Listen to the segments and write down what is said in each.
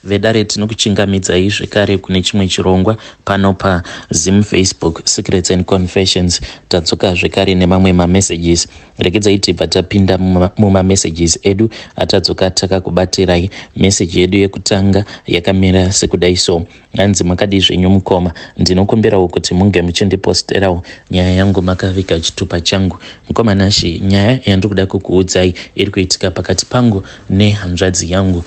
vedare tinokuchingamidzai zvekare kune chimwe chirongwa pano paZim Facebook Secrets and Confessions. Tadzoka zvekare nemamwe mamessages. Regedzai tibva tapinda mumamessages edu atadzoka takakubatirai. Message yedu yekutanga yakamira sekudai so: hanzi makadi zvenyu mukoma, ndinokumbirawo kuti munge muchindiposterawo nyaya yangu makavika chitupa changu. Mukoma Nashi, nyaya yandikuda kukuudzai iri kuitika pakati pangu nehanzvadzi yangu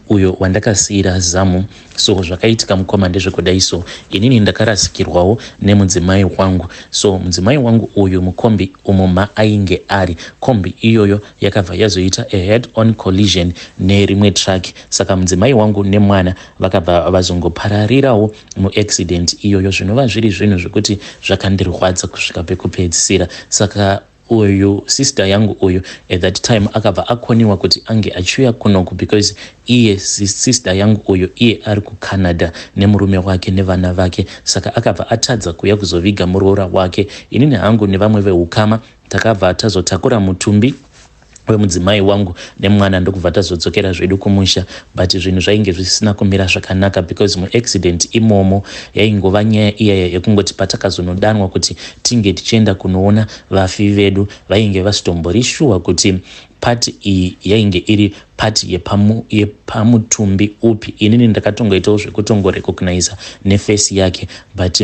uyo wandakasiyira zamu. So zvakaitika mukoma ndezvekudai so: inini ndakarasikirwawo nemudzimai wangu. So mudzimai wangu uyu mukombi umo maainge ari, kombi iyoyo yakabva yazoita a head on collision nerimwe truck. Saka mudzimai wangu nemwana vakabva vazongopararirawo muaccident iyoyo, zvinova zviri zvinhu zvekuti zvakandirwadza kusvika pekupedzisira. Saka uyu sister yangu uyu at that time akabva akoniwa kuti ange achiuya kunoku because iye sister yangu uyu iye ari kuCanada nemurume wake nevana vake. Saka akabva atadza kuuya kuzoviga muroora wake. Inini hangu nevamwe vehukama takabva tazotakura mutumbi wemudzimai wangu nemwana ndokubva tazodzokera zvedu kumusha, but zvinhu zvainge zvisina kumira zvakanaka because muaccident imomo yaingova nyaya iyaya yekungoti patakazonodanwa kuti tinge tichienda kunoona vafi vedu vainge vasitombori shuwa kuti pati iyi yainge iri pati yepamutumbi upi. Inini ndakatongoitawo zvekutongorecognize nefesi yake, but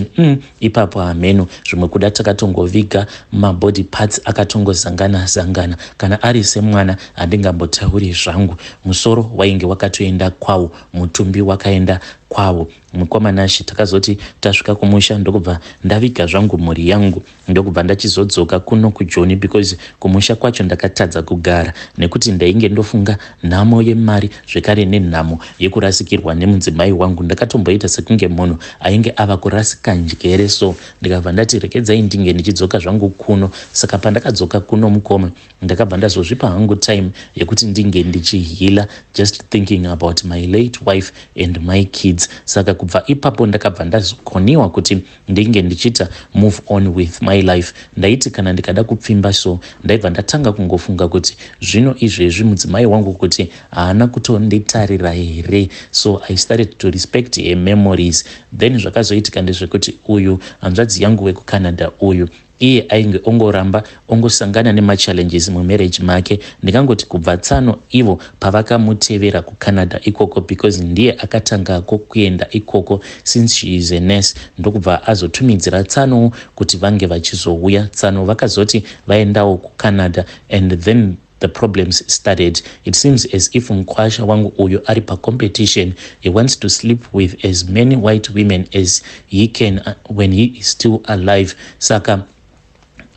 ipapo hameno zvimwe kuda takatongoviga mabody parts akatongozangana. Kana ari semwana handingambotauri zvangu. Musoro wainge wakatoenda kwawo, mutumbi wakaenda kwawo. Mukoma Nashi, takazoti tasvika kumusha ndokubva ndaviga zvangu mhuri yangu, ndokubva ndachizodzoka kuno kuJoni because kumusha kwacho ndakatadza kugara nekuti ndainge ndofunga nhamo yemari zvekare nenhamo yekurasikirwa nemudzimai wangu. Ndakatomboita sekunge munhu ainge ava kurasika njere, so ndikabva ndati regedzai ndinge ndichidzoka zvangu kuno. Saka pandakadzoka kuno mukoma ndakabva ndazozvipa hangu time yekuti ndinge ndichihila, just thinking about my late wife and my kids. Saka kubva ipapo ndakabva ndazokoniwa kuti ndinge ndichita move on with my life. Ndaiti kana ndikada kupfimba so ndaibva ndatanga kungofunga kuti zvino izvezvi mudzimai wangu kuti haana kutonditarira here. So I started to respect her memories. Then zvakazoitika ndezvekuti uyu hanzvadzi yangu wekuCanada uyu iye ainge ongoramba ongosangana nemachallenges mumarriage make. Ndikangoti kubva tsano ivo pavakamutevera kuCanada ikoko because ndiye akatangako kuenda ikoko since she is a nurse, ndokubva azotumidzira tsano kuti vange vachizouya. Tsano vakazoti vaendawo kuCanada and then the problems started. It seems as if mkwasha wangu uyu ari competition. He wants to sleep with as many white women as he can when he is still alive. Saka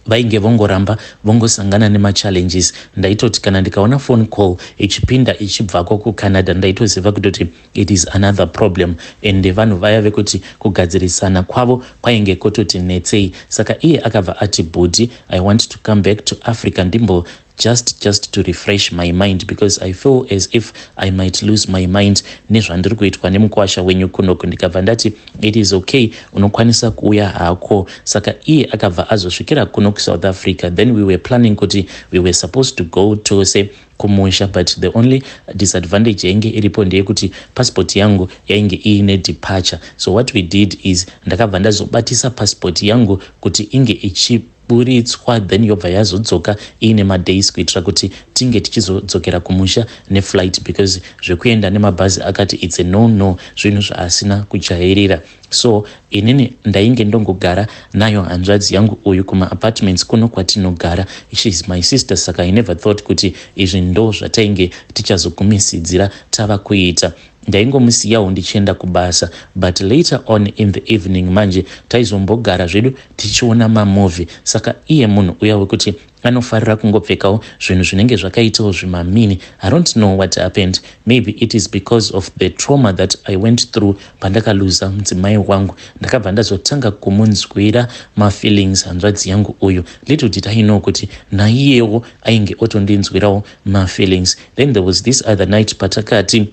vainge vongoramba vongosangana nemachallenges. Ndaitoti kana ndikaona phone call ichipinda ichibvako kuCanada ndaitoziva kutoti it is another problem, and vanhu vaya vekuti kugadzirisana kwavo kwainge kototi netsei. Saka iye akabva ati budi, I want to come back to Africa ndimbo just to refresh my mind because I feel as if I might lose my mind nezvandiri kuitwa nemukwasha wenyu kunoku. Ndikabva ndati it is okay, unokwanisa kuuya hako. Saka iye akabva azosvikira kuno kuSouth Africa. Then we were planning kuti we were supposed to go to say kumusha, but the only disadvantage yainge iripo ndeyekuti passport yangu yainge iine departure. So what we did is ndakabva ndazobatisa passport yangu kuti inge ichiburitswa then yobva yazodzoka iine madays kuitira kuti tinge tichizodzokera kumusha neflight because zvekuenda nemabhazi akati it's a no, zvinhu zvaasina kujairira. So inini ndainge ndongogara nayo hanzvadzi yangu uyu kuma-apartments kuno kwatinogara. She is my sister, saka I never thought kuti izvi ndo zvatainge tichazogumisidzira tava kuita. Ndaingomusiyawo ndichienda kubasa, but later on in the evening manje taizombogara zvedu tichiona mamovie. Saka iye munhu uya wekuti anofarira kungopfekawo zvinhu zvinenge zvakaitawo zvimamini. I don't know what happened. Maybe it is because of the trauma that I went through pandakaluza mudzimai wangu. Ndakabva ndazotanga kumunzwira mafeelings hanzvadzi yangu uyu. Little did I know kuti naiyewo ainge otondinzwirawo mafeelings. Then there was this other night patakati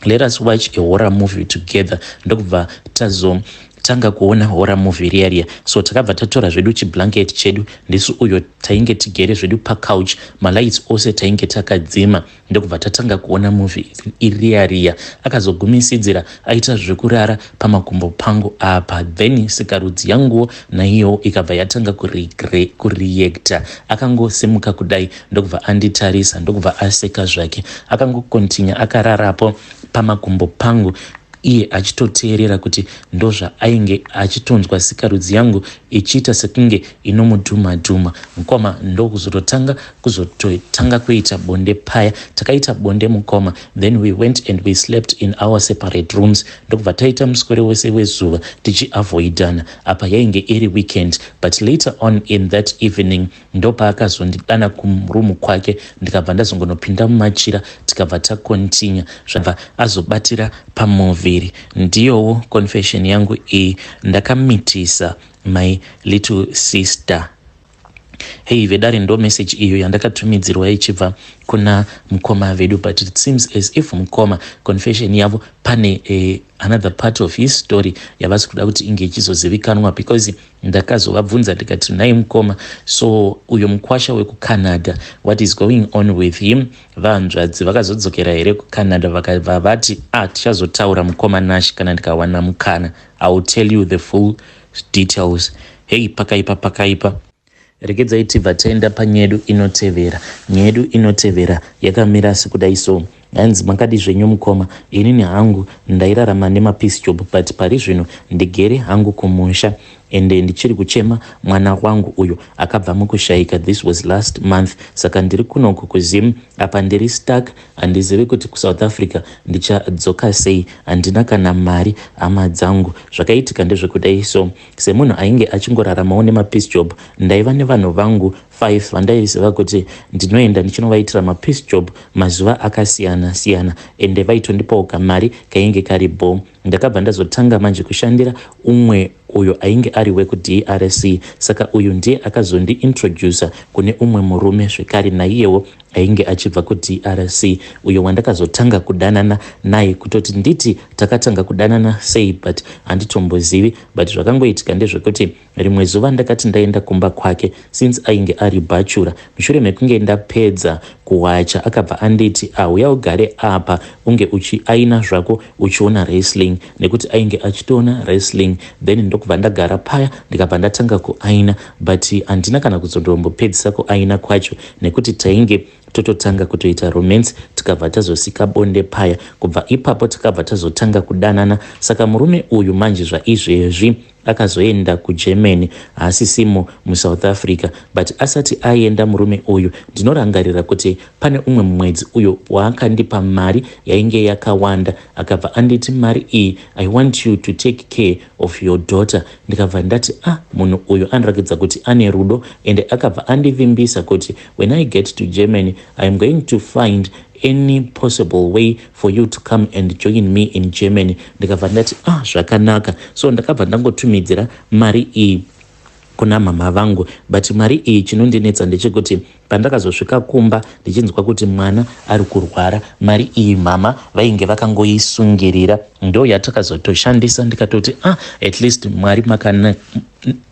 let us watch a horror movie together. Ndokubva tanga kuona horror movie riya. So takabva tatora zvedu chiblanket chedu, ndisu uyo tainge tigere zvedu pacouch, malights ose tainge takadzima, ndokubva tatanga kuona movie riya. Akazogumisidzira aita zvekurara pamakumbo pangu apa, then sikarudzi yanguwo naiyo ikabva yatanga kureacta. Akangosimuka kudai ndokubva anditarisa, ndokubva aseka zvake. Akangokontinya akararapo pamakumbo pangu, iye achitoteerera kuti ndozva ainge achitonzwa sikarudzi yangu ichiita sekunge inomudhuma. Mukoma kuzototanga kuita bonde paya. Takaita bonde mukoma, then we went and we slept in our separate rooms. Ndokubva taita muswere wese wezuva tichiavoidana. Apa yainge iri weekend, but later on in that evening ndopa akazondidana kurumu kwake, ndikabva ndazongonopinda mumachira, tikabva takontinya zvabva azobatira pamovie. Ndiyowo confession yangu iyi. Ndakamitisa my little sister. Hey, vedare ndo message iyo yandakatumidzirwa ichibva kuna mukoma vedu, but it seems as if mukoma confession yavo pane another part of his story yavasi kuda kuti inge ichizozivikanwa, because ndakazovabvunza ndikati nai mukoma, so uyo mukwasha wekuCanada, what is going on with him? Vanzvadzi vakazodzokera here kuCanada vakabva vati tichazotaura mukoma Nash kana ndikawana mukana. I will tell you the full details. Hey, pakaipa. Regedzai tibva taenda panyedu inotevera. Nyedu inotevera yakamira sekudai so. Hanzi makadi zvenyu mukoma, inini hangu ndairarama nemapeace job, but pari zvino ndigere hangu kumusha, ende ndichiri kuchema mwana wangu uyo akabva mukushaika. This was last month. Saka ndiri kunoku kuZim, apa ndiri stuck, handizivi kuti kuSouth Africa ndichadzoka sei, handina kana mari hama dzangu. Zvakaitika ndezvekudai so, semunhu ainge achingoraramawo nemapeace job, ndaiva nevanhu vangu 5 vandaiziva kuti ndinoenda ndichinovaitira mapeace job mazuva akasiyana ende vaitondipawo kamari kainge karibo. Ndakabva ndazotanga manje kushandira umwe uyo ainge ari wekuDRC, saka uyu ndiye akazondi-introducer kune umwe murume zvekare naiyewo ainge achibva kuDRC, uyo wandakazotanga kudanana naye. Kutoti nditi takatanga kudanana sei, but handitombozivi, but zvakangoitika ndezvekuti rimwe zuva ndakati ndaenda kumba kwake, since ainge ari bachura. Mushure mekunge ndapedza kuwacha akabva anditi uya ugare apa unge aina zvako uchiona wrestling, nekuti ainge achitoona wrestling. Then ndokubva ndagara paya ndikabva ndatanga kuaina, but handina kana kuzondombopedzisa kuaina kwacho, nekuti tainge tototanga kutoita romance, tikabva tazosika bonde paya. Kubva ipapo tikabva tazotanga kudanana. Saka murume uyu manje zvaizvezvi akazoenda kuGermany, haasisimo muSouth Africa. But asati aenda murume uyu, ndinorangarira kuti pane umwe mwedzi uyo waakandipa mari yainge yakawanda, akabva anditi mari iyi, I want you to take care of your daughter. Ndikabva ndati munhu uyu anoratidza kuti ane rudo, ende akabva andivimbisa kuti when I get to Germany I am going to find any possible way for you to come and join me in Germany. Ndikabva ndati zvakanaka. So ndakabva ndangotumidzira mari iyi kuna mama vangu, but mari iyi chinondinetsa ndechekuti pandakazosvika kumba ndichinzwa kuti mwana ari kurwara, mari iyi mama vainge vakangoisungirira, ndo yatakazotoshandisa. Ndikatoti at least Mwari makanaka.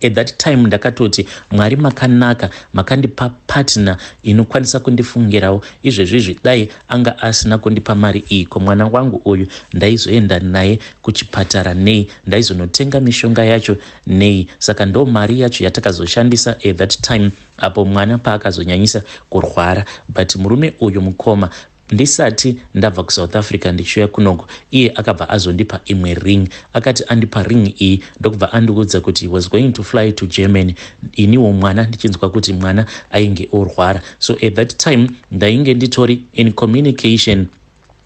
At that time ndakatoti Mwari makanaka, makandipa partner inokwanisa kundifungirawo. Izvezvizvi dai anga asina kundipa mari iyi, ko mwana wangu uyu ndaizoenda naye kuchipatara nei, ndaizonotenga mishonga yacho nei. Saka ndo mari yacho yatakazoshandisa at that time apo mwana paakazonyanyisa kurwara. But murume uyu mukoma, ndisati ndabva kuSouth Africa ndichiuya kunoko, iye akabva azondipa imwe ring. Akati andipa ring iyi ndokubva andiudza kuti he was going to fly to Germany. Iniwo mwana ndichinzwa kuti mwana ainge orwara. So at that time ndainge nditori in communication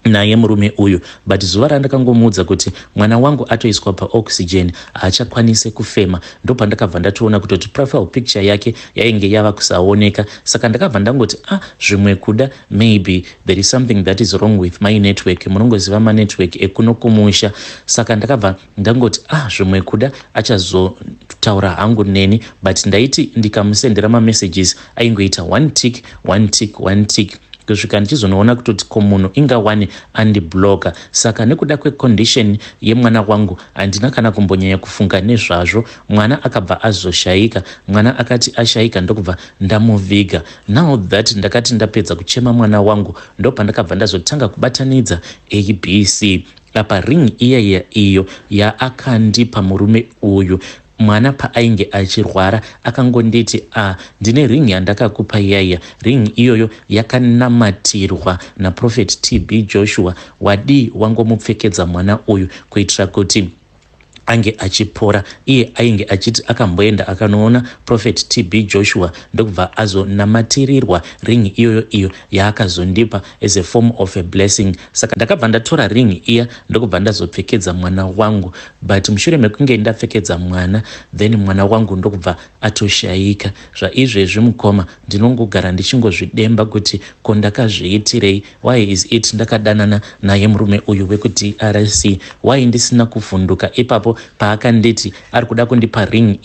naye murume uyu, but zuva randakangomuudza kuti mwana wangu atoiswa paoxygen haachakwanise kufema, ndo pandakabva ndatoona kutoti profile picture yake yainge yava kusaoneka. Saka ndakabva ndangoti zvimwe kuda, maybe there is something that is wrong with my network. Munongoziva manetwork ekuno kumusha. Saka ndakabva ndangoti zvimwe kuda achazotaura hangu neni, but ndaiti ndikamusendera mamessages aingoita one tick kusvika ndichizonoona kutoti ko munhu ingawani andibloka. Saka nekuda kwecondition yemwana wangu handina kana kumbonyanya kufunga nezvazvo. Mwana akabva azoshayika, mwana akati ashayika ndokubva ndamuviga. Now that ndakati ndapedza kuchema mwana wangu ndopandakabva ndazotanga kubatanidza ABC. Apa ring iyo yaakandipa murume uyu, mwana paainge achirwara akangonditi ndine ring yandakakupa iyaya. Ring iyoyo yakanamatirwa naProfeti TB Joshua. Wadi wangomupfekedza mwana uyu kuitira kuti ange achipora. Iye ainge achiti akamboenda akanoona Prophet TB Joshua ndokubva azonamatirirwa ring iyo yaakazondipa as a form of a blessing. Saka ndakabva ndatora ring iya ndokubva ndazopfekedza mwana wangu, but mushure mekunge ndapfekedza mwana then mwana wangu ndokubva atoshayika. Zvaizvezvi mukoma ndinongogara ndichingozvidemba kuti ko ndakazviitirei. Why is it ndakadanana naye murume uyu wekuDRC? Why ndisina kuvhunduka ipapo paakanditi ari kuda kundipa ring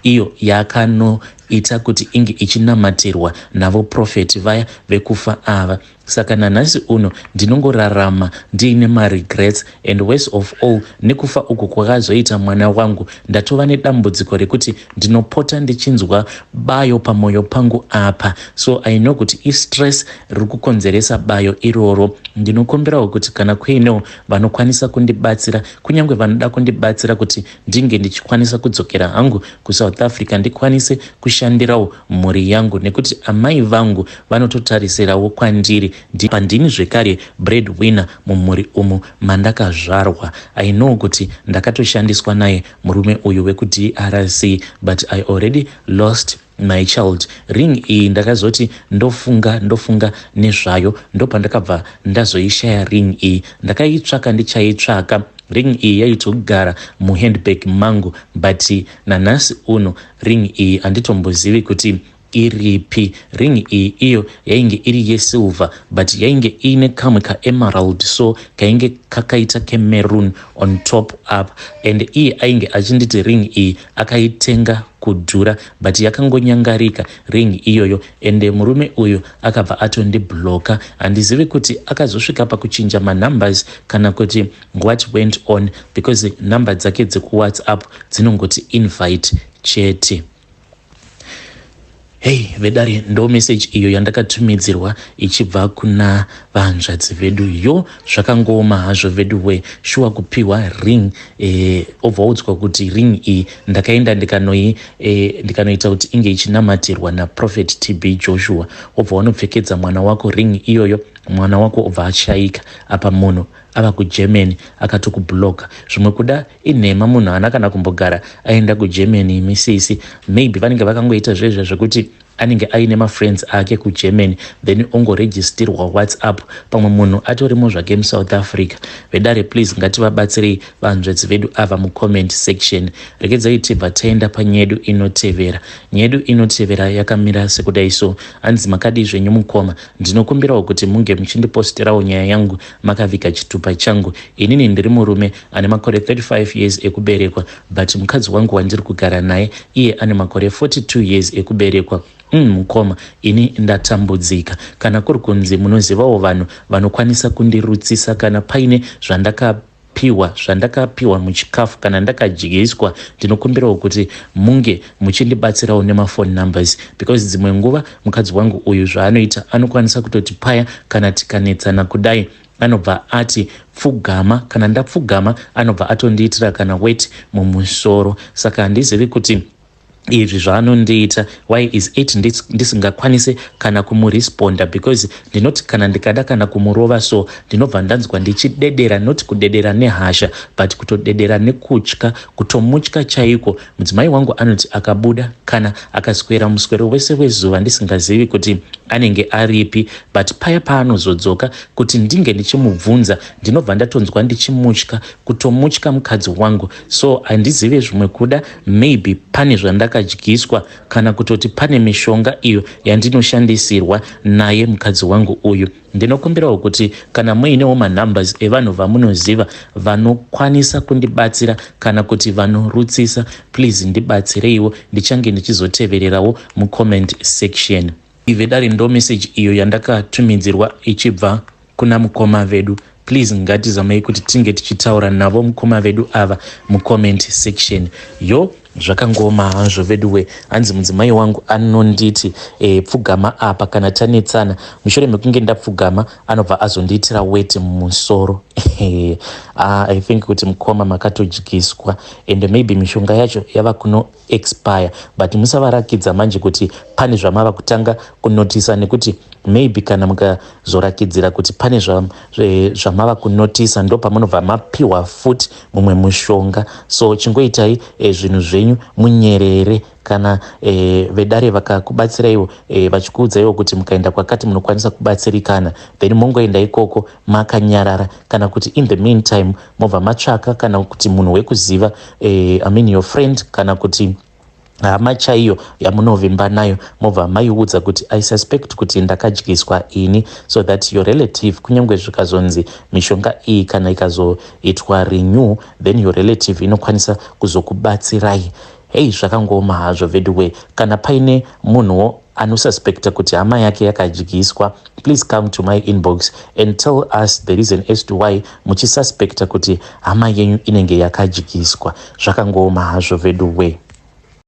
iyo yakanoita kuti inge ichinamatirwa navo profeti vaya vekufa ava. Saka nanhasi uno ndinongorarama ndiine maregrets, and worst of all nekufa uku kwakazoita mwana wangu ndatova nedambudziko rekuti ndinopota ndichinzwa bayo pamoyo pangu apa. So I know kuti istress riri kukonzeresa bayo iroro. Ndinokumbirawo kuti kana kuinewo vanokwanisa kundibatsira, kunyange vanoda kundibatsira kuti ndinge ndichikwanisa kudzokera hangu kuSouth Africa ndikwanise kushandirawo mhuri yangu, nekuti amai vangu vanototarisirawo kwandiri. Ndini zvekare breadwinner mumhuri umu mandakazvarwa. I know kuti ndakatoshandiswa naye murume uyu wekuDRC, but I already lost my child. Ring iyi ndakazoti ndofunga nezvayo ndopandakabva ndazoishaya ring iyi. Ndakaitsvaka ndichaitsvaka. Ring iyi yaitogara muhandbag mangu, but nanhasi uno ring iyi handitombozivi kuti iripi. Ring iyi iyo yainge iri yesilver, but yainge ine kamwe kaemerald, so kainge kakaita kemaroon on top up. And iye ainge achinditi ring iyi akaitenga kudhura, but yakangonyangarika ring iyoyo. Ende murume uyu akabva atondibloka. Handizivi kuti akazosvika pakuchinja manumbers kana kuti what went on, because number dzake dzekuWhatsApp dzinongoti invite chete. Hey vedare, ndo message iyo yandakatumidzirwa ichibva kuna vanzvadzi vedu. Yo zvakangoma hazvo vedu we, shuwa kupiwa ring obvaudzwa kuti ring iyi ndakaenda ndikanoita kuti inge ichinamatirwa naProfeti TB Joshua. Obva wanopfekedza mwana wako ring iyoyo, mwana wako obva ashayika. Apa munhu ava kuGermany akatokubloka. Zvimwe kuda inhema, munhu haana kana kumbogara aenda kuGermany misisi. Maybe vanenge vakangoita zvezvo zvekuti anenge aine mafriends ake kuGermany then ongoregistirwa WhatsApp, pamwe munhu atorimo zvake muSouth Africa. Vedare please ngativabatsirei vanzvedzi vedu ava mucomment section. Regedzai tibva taenda panyedu inotevera. Nyedu inotevera yakamira sekudai so. Hanzi makadi zvenyu mukoma, ndinokumbirawo kuti munge muchindiposterawo nyaya yangu makavika chitupa changu. Inini ndiri murume ane makore 35 years ekuberekwa, but mukadzi wangu wandiri kugara naye iye ane makore 42 years ekuberekwa. Mukoma, ini ndatambudzika. Kana kuri kunzi munozivawo vanhu vanokwanisa kundirutsisa kana paine zvandakapiwa muchikafu kana ndakadyiswa, ndinokumbirawo kuti munge muchindibatsirawo nemafone numbers, because dzimwe nguva mukadzi wangu uyu zvaanoita anokwanisa kutoti paya kana tikanetsana kudai anobva ati pfugama, kana ndapfugama anobva atondiitira kana weti mumusoro. Saka handizivi kuti izvi zvaanondiita why is it ndisingakwanise kana kumuresponda, because ndinoti kana ndikada kana kumurova so ndinobva ndanzwa ndichidedera, not kudedera nehasha but kutodedera nekutya, kutomutya chaiko. Mudzimai wangu anoti akabuda kana akaswera muswero wese wezuva ndisingazivi kuti anenge aripi, but paya paanozodzoka kuti ndinge ndichimubvunza ndinobva ndatonzwa ndichimutya, kutomutya mukadzi wangu. So handizive zvimwe kuda, maybe pane zvandakadyiswa kana kutoti pane mishonga iyo yandinoshandisirwa naye mukadzi wangu uyu. Ndinokumbirawo kuti kana muinewo manumbers evanhu vamunoziva vanokwanisa kundibatsira kana kuti vanorutsisa, please ndibatsireiwo, ndichange ndichizotevererawo mucomment section. Ivedari ndo message iyo yandakatumidzirwa ichibva kuna mukoma vedu. Please ngatizamei kuti tinge tichitaura navo mukoma vedu ava mucomment section. Yo zvakangoma hazvo veduwe. Hanzi mudzimai wangu anonditi pfugama apa kana tanetsana. Mushure mekunge ndapfugama anobva azondiitira weti mumusoro. I think kuti mukoma makatodyiswa and maybe mishonga yacho yava kuno expire, but musavarakidza manje kuti pane zvamava kutanga kunotisa, nekuti maybe kana mukazorakidzira kuti pane zvamava kunotisa ndo pamunobva mapiwa futi mumwe mushonga. So chingoitai zvinhu zvenyu munyerere. Kana vedare vakakubatsiraiwo vachikuudzaiwo kuti mukaenda kwakati munokwanisa kubatsirikana, then mongoenda ikoko makanyarara. Kana kuti in the meantime mobva matsvaka kana kuti munhu wekuziva, your friend, kana kuti hama chaiyo yamunovimba nayo, mobva maiudza kuti I suspect kuti ndakadyiswa ini, so that your relative, kunyange zvikazonzi mishonga iyi kana ikazoitwa renew, then your relative inokwanisa kuzokubatsirai. Hey, zvakangoma hazvo veduwe. Kana paine munhuwo anosuspecta kuti hama yake yakadyiswa, please come to my inbox and tell us the reason as to why muchisuspecta kuti hama yenyu inenge yakadyiswa. Zvakangoma hazvo veduwe.